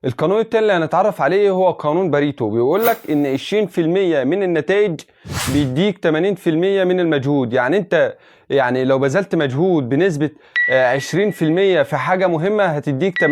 القانون التاني اللي هنتعرف عليه هو قانون باريتو. بيقول لك ان 20% من النتائج بيديك 80% من المجهود. يعني انت لو بذلت مجهود بنسبة 20% في حاجة مهمة هتديك 80%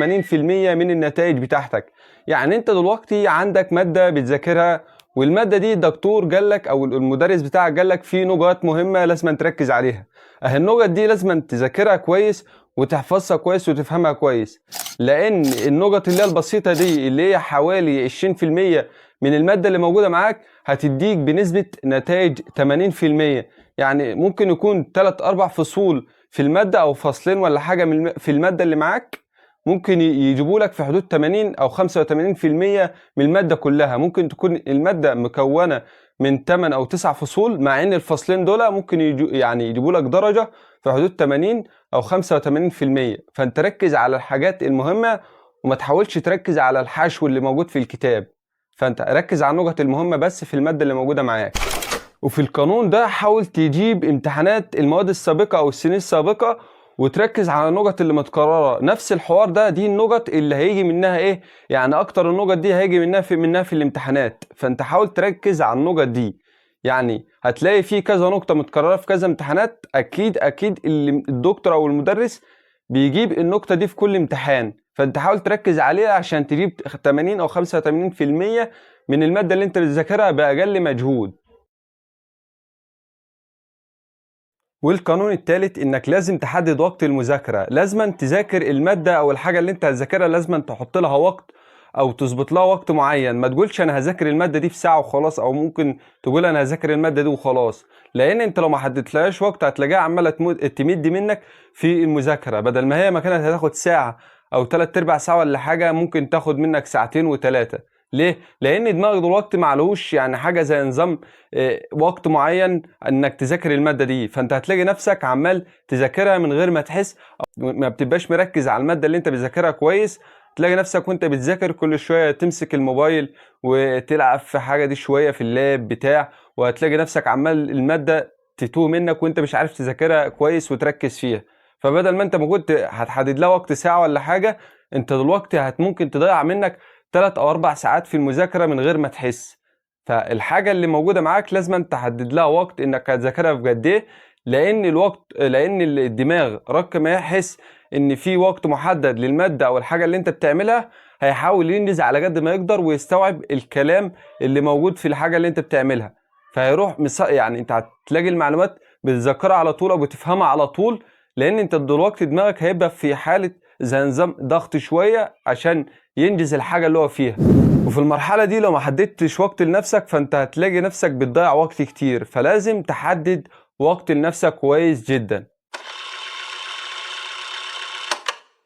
من النتائج بتاعتك. يعني انت دلوقتي عندك مادة بتذاكرها، والمادة دي الدكتور قالك او المدرس بتاعك قالك في نقاط مهمة لازم تركز عليها. النقط دي لازم تذاكرها كويس وتحفظها كويس وتفهمها كويس، لان النقط اللي هي البسيطه دي اللي هي حوالي 20% من الماده اللي موجوده معاك هتديك بنسبه نتائج 80%. يعني ممكن يكون 3 4 فصول في الماده او فصلين ولا حاجه في الماده اللي معاك، ممكن يجيبوا لك في حدود 80 او 85% من الماده كلها. ممكن تكون الماده مكونه من 8 او 9 فصول، مع ان الفصلين دول ممكن يجيبوا لك درجه في حدود 80 او 85%. فانت ركز على الحاجات المهمة وما تحاولش تركز على الحشو اللي موجود في الكتاب. فانت ركز على النقط المهمة بس في المادة اللي موجودة معاك. وفي القانون ده حاول تجيب امتحانات المواد السابقة او السنين السابقة وتركز على النقط اللي متكررة. نفس الحوار ده، دي النقط اللي هيجي منها ايه، يعني اكتر النقط دي هيجي منها في الامتحانات. فانت حاول تركز على النقط دي. يعني هتلاقي في كذا نقطة متكررة في كذا امتحانات، اكيد اللي الدكتور او المدرس بيجيب النقطة دي في كل امتحان. فانت حاول تركز عليها عشان تجيب 80 او 85% من المادة اللي انت بتذاكرها بأقل مجهود. والقانون الثالث انك لازم تحدد وقت المذاكرة. لازم تذاكر المادة او الحاجة اللي انت هتذاكرها، لازم تحط لها وقت او تظبط لها وقت معين. ما تقولش انا هذاكر المادة دي في ساعة وخلاص، او ممكن تقول انا هذاكر المادة دي وخلاص، لان انت لو ما حددتلهاش وقت هتلاقيها عمالة تمد منك في المذاكرة. بدل ما هي ما كانت هتاخد ساعة او 3/4 ساعة ولا حاجة، ممكن تاخد منك ساعتين و3. ليه؟ لان دماغك دلوقتي معلوش يعني حاجة زي نظام وقت معين انك تذاكر المادة دي. فانت هتلاقي نفسك عمال تذاكرها من غير ما تحس، ما بتبقاش مركز على المادة اللي انت بتذاكرها كويس. تلاقي نفسك وانت بتذاكر كل شوية تمسك الموبايل وتلعب في حاجة دي شوية في اللاب بتاع، وهتلاقي نفسك عمال المادة تتوه منك وانت مش عارف تذاكرها كويس وتركز فيها. فبدل ما انت ما كنت هتحدد لها وقت ساعة ولا حاجة، انت دلوقتي ممكن تضيع منك 3 أو 4 ساعات في المذاكرة من غير ما تحس. فالحاجة اللي موجودة معاك لازم تحدد لها وقت انك هتذاكرها في قد ايه، لان الدماغ رق ما يحس ان في وقت محدد للمادة او الحاجة اللي انت بتعملها، هيحاول ينجز على قد ما يقدر ويستوعب الكلام اللي موجود في الحاجة اللي انت بتعملها. فهيروح يعني انت هتلاقي المعلومات بتذكرها على طول او بتفهمها على طول، لان انت دلوقتي دماغك هيبقى في حالة زي نظام ضغط شوية عشان ينجز الحاجة اللي هو فيها. وفي المرحلة دي لو ما حددتش وقت لنفسك فانت هتلاقي نفسك بتضيع وقت كتير. فلازم تحدد وقت لنفسك كويس جدا.